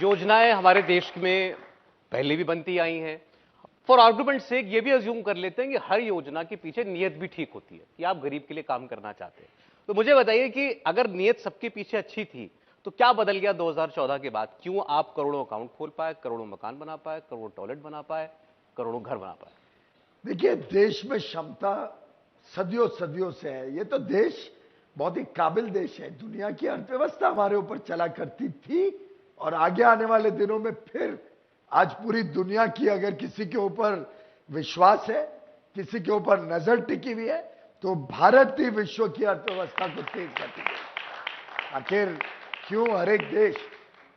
योजनाएं हमारे देश में पहले भी बनती आई हैं। फॉर आर्गुमेंट सेक ये भी अज्यूम कर लेते हैं कि हर योजना के पीछे नीयत भी ठीक होती है कि आप गरीब के लिए काम करना चाहते हैं। तो मुझे बताइए कि अगर नीयत सबके पीछे अच्छी थी तो क्या बदल गया 2014 के बाद? क्यों आप करोड़ों अकाउंट खोल पाए, करोड़ों मकान बना पाए, करोड़ों टॉयलेट बना पाए, करोड़ों घर बना पाए? देखिए, देश में क्षमता सदियों सदियों से है। ये तो देश बहुत ही काबिल देश है। दुनिया की अर्थव्यवस्था हमारे ऊपर चला करती थी और आगे आने वाले दिनों में फिर आज पूरी दुनिया की अगर किसी के ऊपर विश्वास है, किसी के ऊपर नजर टिकी हुई है, तो भारत ही विश्व की अर्थव्यवस्था को तेज करती है। आखिर क्यों हर एक देश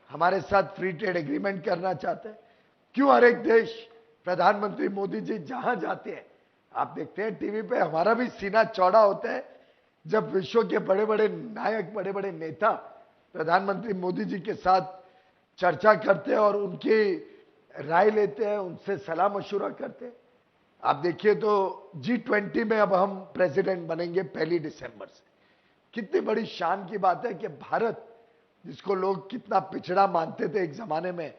हमारे साथ फ्री ट्रेड एग्रीमेंट करना चाहते हैं? क्यों हर एक देश, प्रधानमंत्री मोदी जी जहां जाते हैं, आप देखते हैं टीवी पे, हमारा भी सीना चौड़ा होता है जब विश्व के बड़े बड़े नायक, बड़े बड़े नेता प्रधानमंत्री मोदी जी के साथ चर्चा करते हैं और उनकी राय लेते हैं, उनसे सलाह मशुरा करते हैं। आप देखिए तो G20 में अब हम प्रेसिडेंट बनेंगे 1 दिसंबर से। कितनी बड़ी शान की बात है कि भारत, जिसको लोग कितना पिछड़ा मानते थे एक जमाने में,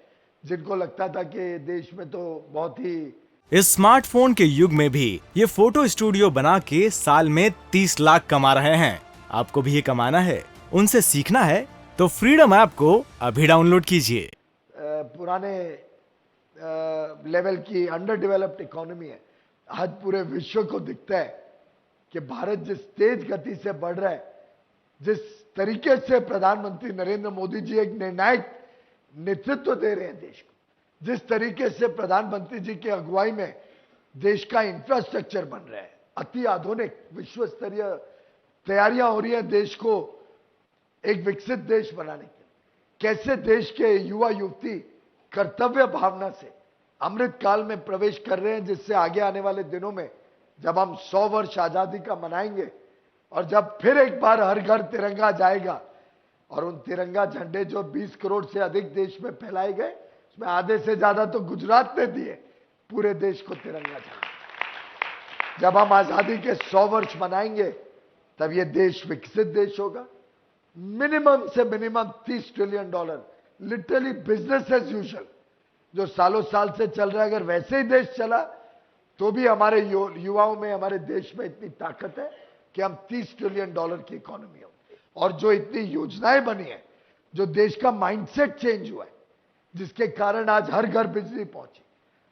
जिनको लगता था कि देश में तो बहुत ही, इस स्मार्टफोन के युग में भी ये फोटो स्टूडियो बना के साल में 30 लाख कमा रहे हैं। आपको भी ये कमाना है, उनसे सीखना है तो फ्रीडम ऐप को अभी डाउनलोड कीजिए। पुराने लेवल की अंडर डेवलप्ड इकोनॉमी है। आज पूरे विश्व को दिखता है कि भारत जिस तेज गति से बढ़ रहा है, जिस तरीके से प्रधानमंत्री नरेंद्र मोदी जी एक निर्णायक नेतृत्व दे रहे हैं देश को, जिस तरीके से प्रधानमंत्री जी की अगुवाई में देश का इंफ्रास्ट्रक्चर बन रहा है, अति आधुनिक विश्व स्तरीय तैयारियां हो रही है देश को एक विकसित देश बनाने के लिए। कैसे देश के युवा युवती कर्तव्य भावना से अमृत काल में प्रवेश कर रहे हैं, जिससे आगे आने वाले दिनों में जब हम 100 वर्ष आजादी का मनाएंगे और जब फिर एक बार हर घर तिरंगा जाएगा और उन तिरंगा झंडे जो 20 करोड़ से अधिक देश में फैलाए गए, उसमें आधे से ज्यादा तो गुजरात ने दिए पूरे देश को तिरंगा झंडा। जब हम आजादी के 100 वर्ष मनाएंगे तब ये देश विकसित देश होगा। मिनिमम से minimum $30 trillion, literally business as usual, जो सालों साल से चल रहा है, अगर वैसे ही देश चला तो भी हमारे युवाओं में, हमारे देश में इतनी ताकत है कि हम $30 ट्रिलियन की इकोनॉमी हो। और जो इतनी योजनाएं बनी है, जो देश का माइंडसेट चेंज हुआ है, जिसके कारण आज हर घर बिजली पहुंची,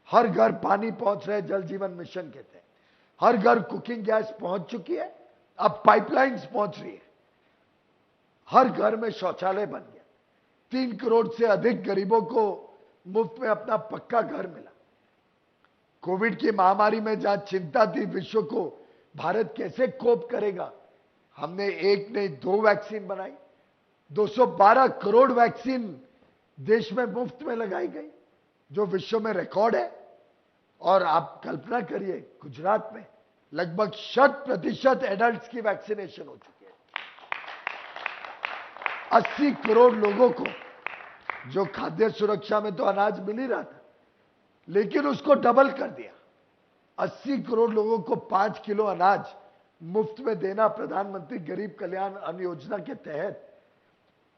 हर घर पानी पहुंच रहा है जल जीवन मिशन के तहत, हर घर कुकिंग गैस पहुंच चुकी है, अब पाइपलाइंस पहुंच रही है, हर घर में शौचालय बन गया, 3 करोड़ से अधिक गरीबों को मुफ्त में अपना पक्का घर मिला। कोविड की महामारी में जहां चिंता थी विश्व को, भारत कैसे कोप करेगा, हमने एक नहीं 2 वैक्सीन बनाई। 212 करोड़ वैक्सीन देश में मुफ्त में लगाई गई, जो विश्व में रिकॉर्ड है। और आप कल्पना करिए, गुजरात में लगभग 100% एडल्ट्स की वैक्सीनेशन हो चुकी है। 80 करोड़ लोगों को, जो खाद्य सुरक्षा में तो अनाज मिल ही रहा था, लेकिन उसको डबल कर दिया। 80 करोड़ लोगों को 5 किलो अनाज मुफ्त में देना प्रधानमंत्री गरीब कल्याण अन्न योजना के तहत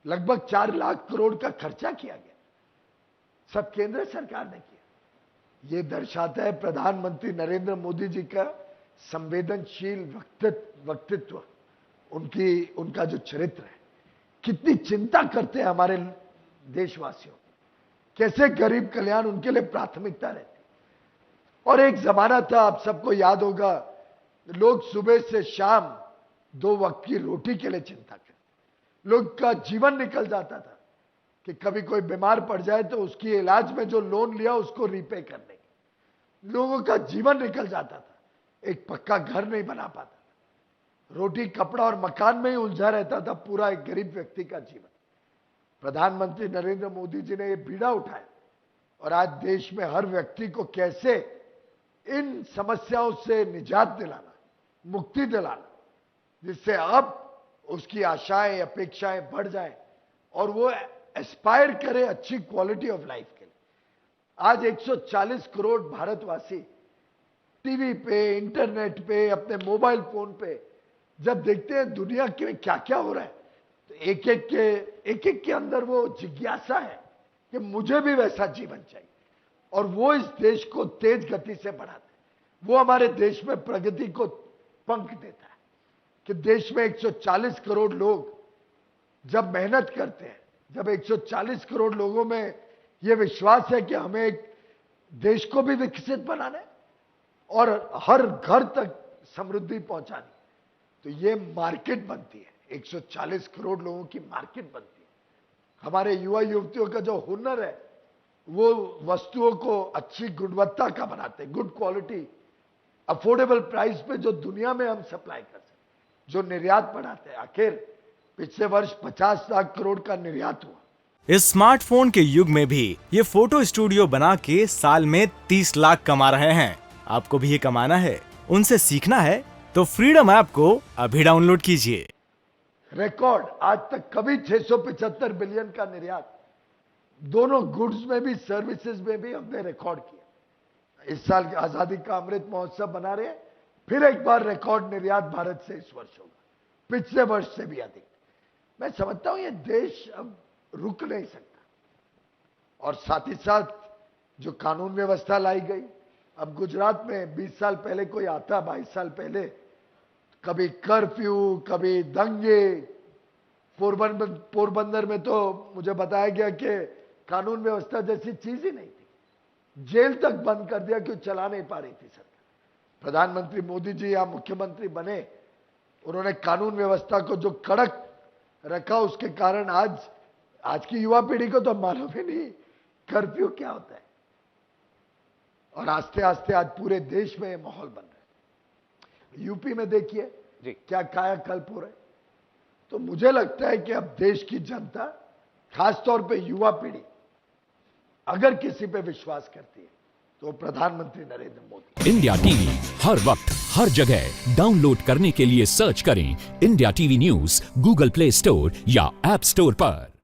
लगभग 4 लाख करोड़ का खर्चा किया गया, सब केंद्र सरकार ने किया। यह दर्शाता है प्रधानमंत्री नरेंद्र मोदी जी का संवेदनशील व्यक्तित्व, उनका जो चरित्र है, कितनी चिंता करते हैं हमारे देशवासियों, कैसे गरीब कल्याण उनके लिए प्राथमिकता रहती। और एक जमाना था, आप सबको याद होगा, लोग सुबह से शाम 2 वक्त की रोटी के लिए चिंता करते, लोग का जीवन निकल जाता था कि कभी कोई बीमार पड़ जाए तो उसकी इलाज में जो लोन लिया उसको रीपे करने के, लोगों का जीवन निकल जाता था, एक पक्का घर नहीं बना पाता, रोटी कपड़ा और मकान में ही उलझा रहता था पूरा एक गरीब व्यक्ति का जीवन। प्रधानमंत्री नरेंद्र मोदी जी ने यह बीड़ा उठाया और आज देश में हर व्यक्ति को कैसे इन समस्याओं से निजात दिलाना, मुक्ति दिलाना, जिससे अब उसकी आशाएं, अपेक्षाएं बढ़ जाएं और वो एस्पायर करे अच्छी क्वालिटी ऑफ लाइफ के लिए। आज 140 करोड़ भारतवासी टीवी पे, इंटरनेट पे, अपने मोबाइल फोन पे जब देखते हैं दुनिया में क्या क्या हो रहा है, तो एक एक के अंदर वो जिज्ञासा है कि मुझे भी वैसा जीवन चाहिए, और वो इस देश को तेज गति से बढ़ाते हैं। वो हमारे देश में प्रगति को पंख देता है कि देश में 140 करोड़ लोग जब मेहनत करते हैं, जब 140 करोड़ लोगों में ये विश्वास है कि हमें एक देश को भी विकसित बनाना है और हर घर तक समृद्धि पहुंचानी, तो ये मार्केट बनती है। 140 करोड़ लोगों की मार्केट बनती है। हमारे युवा युवतियों का जो हुनर है वो वस्तुओं को अच्छी गुणवत्ता का बनाते हैं, गुड क्वालिटी, अफोर्डेबल प्राइस पे जो दुनिया में हम सप्लाई कर सकते, जो निर्यात बढ़ाते हैं। आखिर पिछले वर्ष 50 लाख करोड़ का निर्यात हुआ। इस स्मार्टफोन के युग में भी ये फोटो स्टूडियो बना के साल में 30 लाख कमा रहे हैं। आपको भी ये कमाना है, उनसे सीखना है तो फ्रीडम ऐप को अभी डाउनलोड कीजिए। रिकॉर्ड आज तक कभी 675 बिलियन का निर्यात, दोनों गुड्स में भी सर्विसेज में भी हमने रिकॉर्ड किया। इस साल की आजादी का अमृत महोत्सव बना रहे हैं, फिर एक बार रिकॉर्ड निर्यात भारत से इस वर्ष होगा, पिछले वर्ष से भी अधिक। मैं समझता हूं ये देश अब रुक नहीं सकता, और साथ ही साथ जो कानून व्यवस्था लाई गई, अब गुजरात में 20 साल पहले कोई आता, 22 साल पहले, कभी कर्फ्यू, कभी दंगे, पोरबंदर में तो मुझे बताया गया कि कानून व्यवस्था जैसी चीज ही नहीं थी, जेल तक बंद कर दिया क्यों चला नहीं पा रही थी सरकार। प्रधानमंत्री मोदी जी यहाँ मुख्यमंत्री बने, उन्होंने कानून व्यवस्था को जो कड़क रखा, उसके कारण आज की युवा पीढ़ी को तो मालूम ही नहीं कर्फ्यू क्या होता है, और आस्ते आस्ते आज पूरे देश में ये माहौल बन रहा है। यूपी में देखिए क्या कायाकल्प हो रहा है। तो मुझे लगता है कि अब देश की जनता, खासतौर पे युवा पीढ़ी, अगर किसी पे विश्वास करती है तो प्रधानमंत्री नरेंद्र मोदी। इंडिया टीवी हर वक्त हर जगह डाउनलोड करने के लिए सर्च करें India TV news Google play store या ऐप स्टोर पर।